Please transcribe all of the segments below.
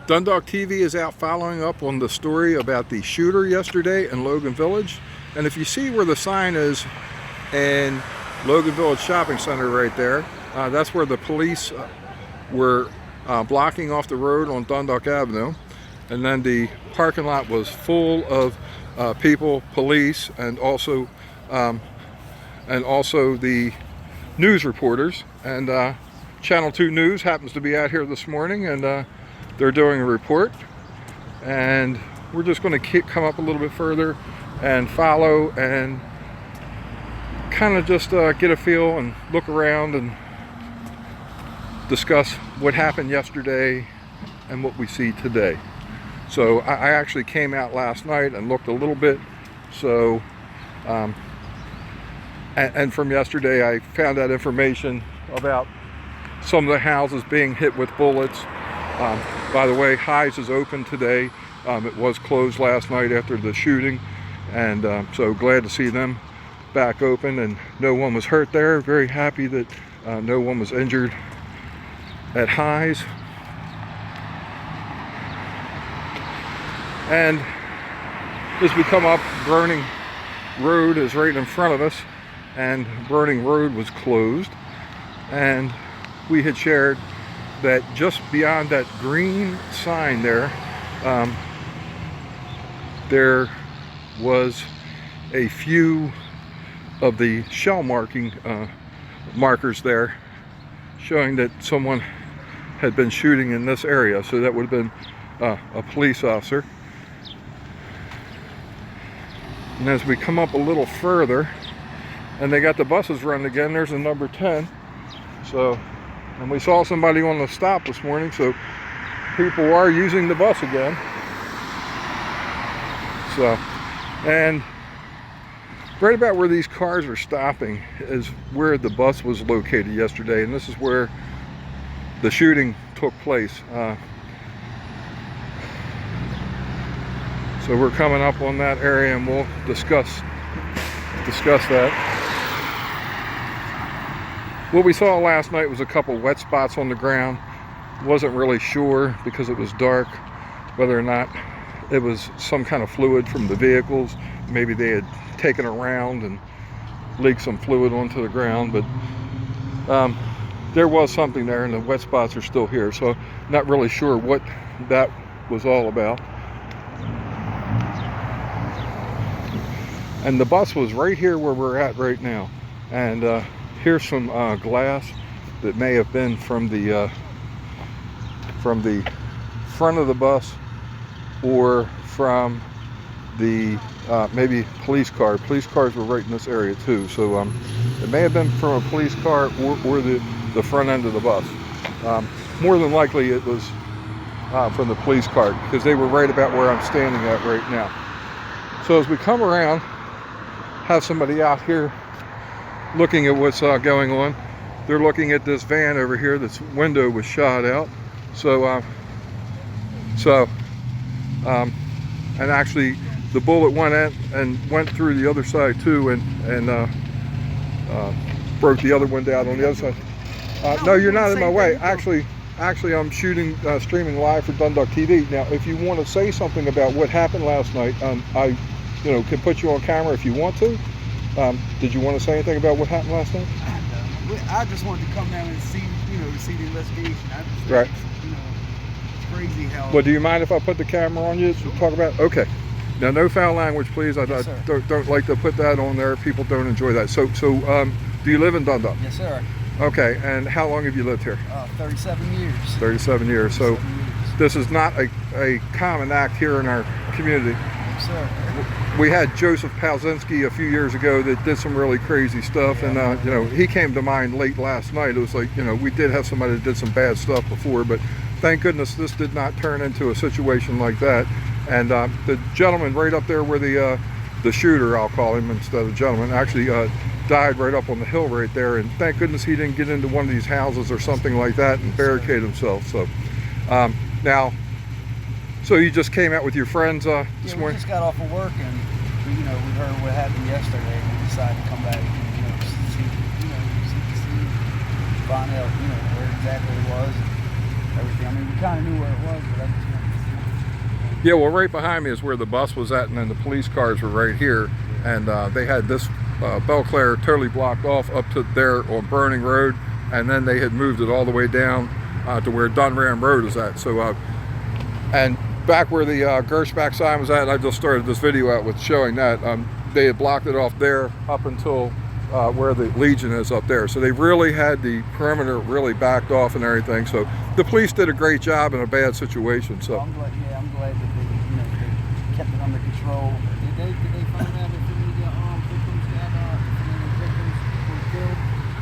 DundalkTV is out following up on the story about the shooter yesterday in Logan Village. And if you see where the sign is in Logan Village Shopping Center right there, that's where the police were blocking off the road on Dundalk Avenue. And then the parking lot was full of people, police, and also the news reporters. And Channel 2 News happens to be out here this morning, and they're doing a report. And we're just going to come up a little bit further and follow and kind of just get a feel and look around and discuss what happened yesterday and what we see today. So I actually came out last night and looked a little bit. So and from yesterday I found out information about some of the houses being hit with bullets. By the way, Highs is open today. It was closed last night after the shooting, and so glad to see them back open, and no one was hurt there. Very happy that no one was injured at Highs. And as we come up, Burning Road is right in front of us, and Burning Road was closed. And we had shared that just beyond that green sign there, there was a few of the shell markers there showing that someone had been shooting in this area. So that would have been a police officer. And as we come up a little further, and they got the buses running again, there's a number 10. So, and we saw somebody on the stop this morning, so people are using the bus again. So, and right about where these cars are stopping is where the bus was located yesterday, and this is where the shooting took place. So we're coming up on that area, and we'll discuss that. What we saw last night was a couple wet spots on the ground. Wasn't really sure, because it was dark, whether or not it was some kind of fluid from the vehicles. Maybe they had taken a round and leaked some fluid onto the ground, but there was something there, and the wet spots are still here. So not really sure what that was all about. And the bus was right here where we're at right now. And here's some glass that may have been from the front of the bus, or from the maybe police car. Police cars were right in this area too, so it may have been from a police car or the front end of the bus. More than likely it was from the police car, because they were right about where I'm standing at right now. So as we come around, have somebody out here looking at what's going on. They're looking at this van over here. This window was shot out. So, and actually the bullet went in and went through the other side too, and broke the other window out on the other side. No, you're not in my way. Actually, I'm shooting, streaming live for DundalkTV. Now, if you want to say something about what happened last night, I can put you on camera if you want to. Did you want to say anything about what happened last night? I just wanted to come down and see, to see the investigation. Right. It's crazy how. Well, do you mind if I put the camera on you to talk about? Okay. Now, no foul language, please. Yes, I don't like to put that on there. People don't enjoy that. So, do you live in Dundalk? Yes, sir. Okay. And how long have you lived here? 37 years. 37 years. So, 37 years. This is not a common act here in our community. Yes, sir. We had Joseph Palzinski a few years ago that did some really crazy stuff, yeah, and he came to mind late last night. It was like, we did have somebody that did some bad stuff before, but thank goodness this did not turn into a situation like that. And the gentleman right up there where the shooter, I'll call him instead of gentleman, actually died right up on the hill right there, and thank goodness he didn't get into one of these houses or something like that and barricade himself. So now, so you just came out with your friends this morning? We just got off of work, and we heard what happened yesterday, and we decided to come back and see, find out where exactly it was and everything. I mean, we kind of knew where it was, but I just Yeah, well, right behind me is where the bus was at, and then the police cars were right here, and they had this Belclair totally blocked off up to there on Burning Road, and then they had moved it all the way down to where Dunram Road is at. So, and back where the Gershback sign was at, I just started this video out with showing that they had blocked it off there up until where the Legion is up there. So they really had the perimeter really backed off and everything. So the police did a great job in a bad situation. So I'm glad that they, they kept it under control. Did they find out if any victims were killed?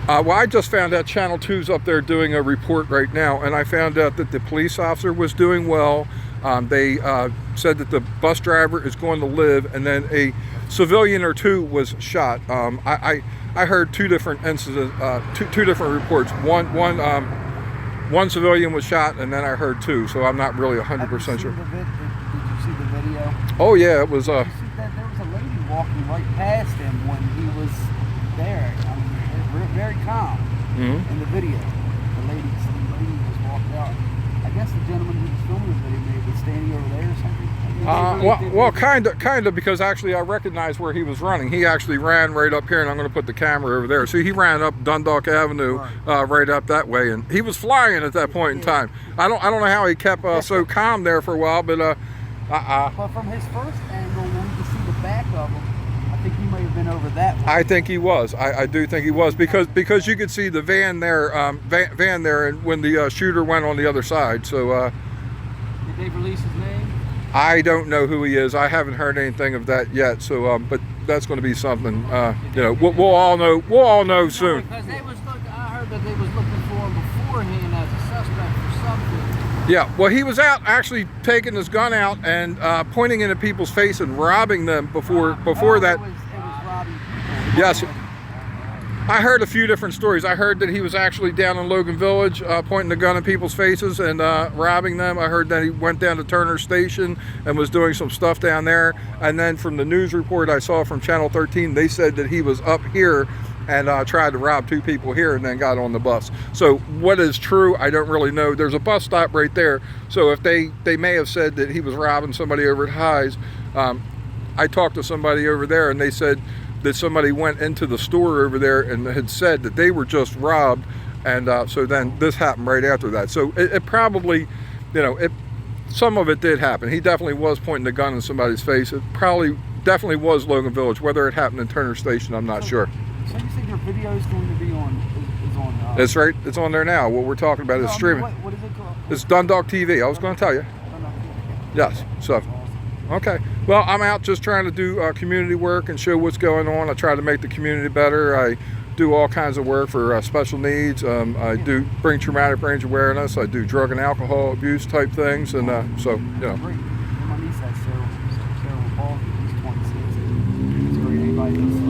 well, I just found out Channel 2's up there doing a report right now, and I found out that the police officer was doing well. They said that the bus driver is going to live, and then a civilian or two was shot. I heard two different incidents, two different reports. One civilian was shot, and then I heard two. So I'm not really 100% sure. Did you see the video? Oh yeah, it was. Did you see that there was a lady walking right past him when he was there. I mean, very calm in the video. The lady just walked out. I guess the gentleman who was filming the video maybe was standing over there or something. Well, kind of, because actually I recognized where he was running. He actually ran right up here, and I'm going to put the camera over there. So he ran up Dundalk Avenue, right up that way, and he was flying at that point in time. I don't know how he kept so calm there for a while, but But from his first angle, when you can see the back of him, I think he may have been over that way. I think he was. I do think he was, because you could see the van there, van there, and when the shooter went on the other side. So. Did they release his name? I don't know who he is. I haven't heard anything of that yet. So, but that's going to be something. You know, we'll all know. We'll all know soon. Because they was looking. I heard that they was looking for him beforehand as a suspect for something. Yeah. Well, he was out actually taking his gun out and pointing into people's face and robbing them before that. It was robbing people. Yes. I heard a few different stories. I heard that he was actually down in Logan Village pointing the gun in people's faces and robbing them. I heard that he went down to Turner Station and was doing some stuff down there. And then from the news report I saw from Channel 13, they said that he was up here and tried to rob two people here and then got on the bus. So what is true, I don't really know. There's a bus stop right there. So if they may have said that he was robbing somebody over at Highs. I talked to somebody over there, and they said that somebody went into the store over there and had said that they were just robbed, and so then this happened right after that. So it probably, you know, some of it did happen. He definitely was pointing the gun in somebody's face. It definitely was Logan Village. Whether it happened in Turner Station, I'm not sure. So you said your video is going to be on? Is on? It's right. It's on there now. What we're talking about is streaming. What is it called? It's DundalkTV. I was going to tell you. Yes. So. Okay. Well, I'm out just trying to do community work and show what's going on. I try to make the community better. I do all kinds of work for special needs. I do bring traumatic brain awareness. I do drug and alcohol abuse type things, and so you know. Great. My niece has cerebral palsy. He's 26. It's great. Anybody knows.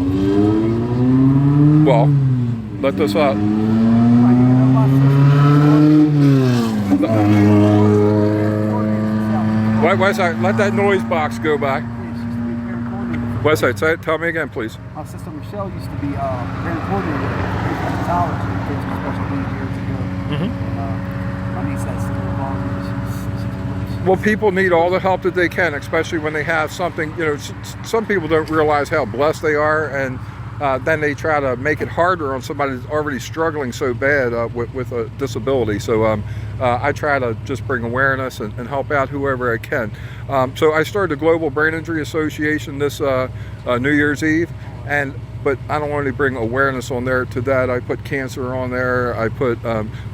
Well, let this up. Westside, let that noise box go by. Westside, tell me again, please. My sister Michelle used to be parent coordinator at college and kids with special needs years ago. My niece has cerebral palsy. Well, people need all the help that they can, especially when they have something. You know, some people don't realize how blessed they are, and then they try to make it harder on somebody that's already struggling so bad with a disability. So I try to just bring awareness and help out whoever I can. So I started the Global Brain Injury Association this New Year's Eve, but I don't only bring awareness on there to that. I put cancer on there. I put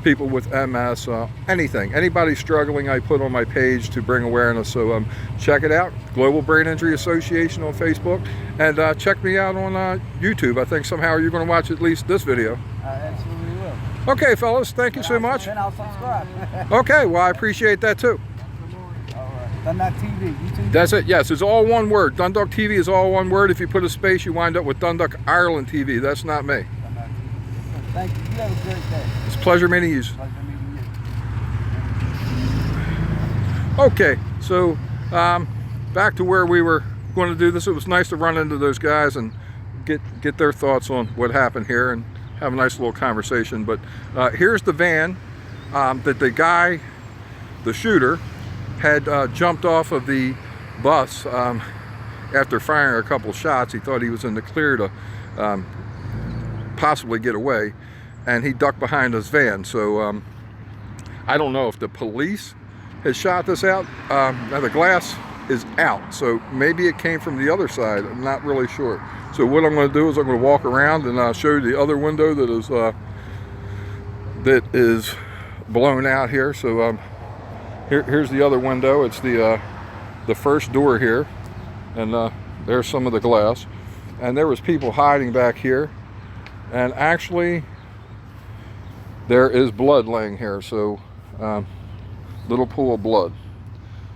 people with MS, anything. Anybody struggling, I put on my page to bring awareness. So check it out, Global Brain Injury Association on Facebook, and check me out on YouTube. I think somehow you're going to watch at least this video. I absolutely will. Okay, fellas, thank you so much. Then I'll subscribe. Okay, well, I appreciate that too. All right. DundalkTV, YouTube. That's it. Yes, it's all one word. DundalkTV is all one word. If you put a space, you wind up with Dundalk Ireland TV. That's not me. Thank you. You have a great day. It's a pleasure meeting you. Pleasure meeting you. Okay, so back to where we were going to do this. It was nice to run into those guys and get their thoughts on what happened here and have a nice little conversation. But here's the van that the shooter, had jumped off of the bus after firing a couple shots. He thought he was in the clear to possibly get away, and he ducked behind his van. So I don't know if the police has shot this out. Now the glass is out, so maybe it came from the other side. I'm not really sure. So what I'm going to do is I'm going to walk around and show you the other window that is blown out here. So here's the other window. It's the first door here, and there's some of the glass. And there was people hiding back here, and actually there is blood laying here. So little pool of blood.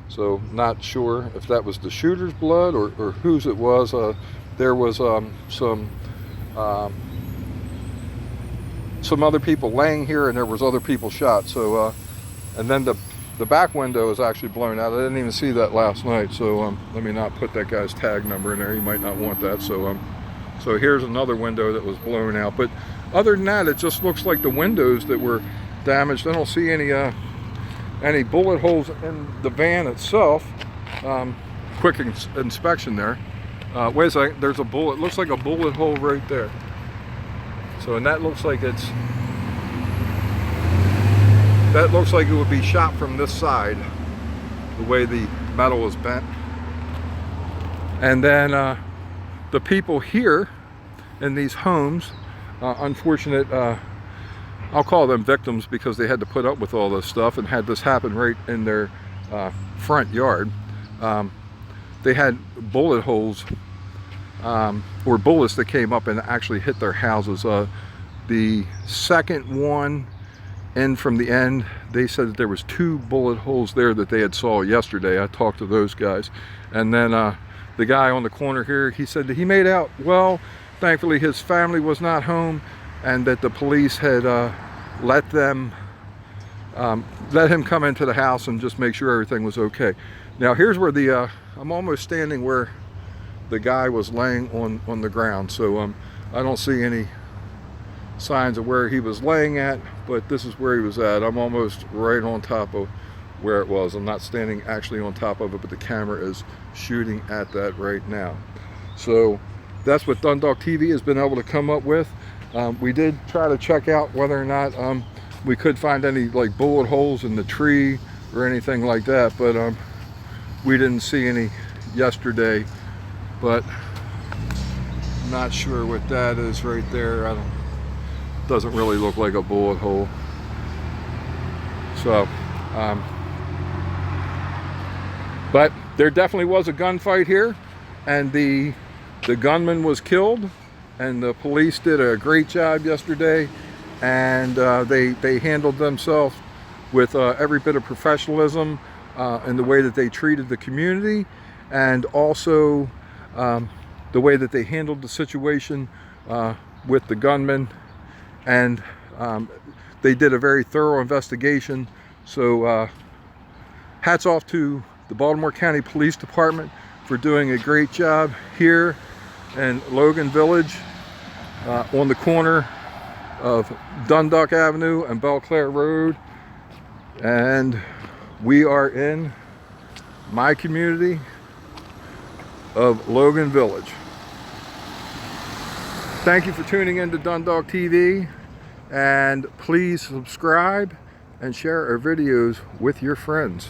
So not sure if that was the shooter's blood or whose it was. There was some other people laying here, and there was other people shot. So and then the back window is actually blown out. I didn't even see that last night. So let me not put that guy's tag number in there. He might not want that. So so here's another window that was blown out. But other than that, it just looks like the windows that were damaged. I don't see any bullet holes in the van itself. Quick inspection there. Wait a second, there's a bullet, looks like a bullet hole right there. So, and that looks like it would be shot from this side, the way the metal was bent. And then the people here in these homes, unfortunate, I'll call them victims because they had to put up with all this stuff and had this happen right in their front yard. They had bullet holes or bullets that came up and actually hit their houses. The second one in from the end, they said that there was 2 bullet holes there that they had saw yesterday. I talked to those guys. And then the guy on the corner here, he said that he made out well. Thankfully his family was not home, and that the police had let him come into the house and just make sure everything was okay. Now here's where I'm almost standing where the guy was laying on the ground. So I don't see any signs of where he was laying at, but this is where he was at. I'm almost right on top of where it was. I'm not standing actually on top of it, but the camera is shooting at that right now. So that's what DundalkTV has been able to come up with. We did try to check out whether or not we could find any like bullet holes in the tree or anything like that, but we didn't see any yesterday. But I'm not sure what that is right there. Doesn't really look like a bullet hole. So but there definitely was a gunfight here, and the gunman was killed, and the police did a great job yesterday, and they handled themselves with every bit of professionalism in the way that they treated the community, and also the way that they handled the situation with the gunman. And they did a very thorough investigation. So hats off to the Baltimore County Police Department for doing a great job here in Logan Village on the corner of Dundalk Avenue and Belclair Road. And we are in my community of Logan Village. Thank you for tuning in to DundalkTV, and please subscribe and share our videos with your friends.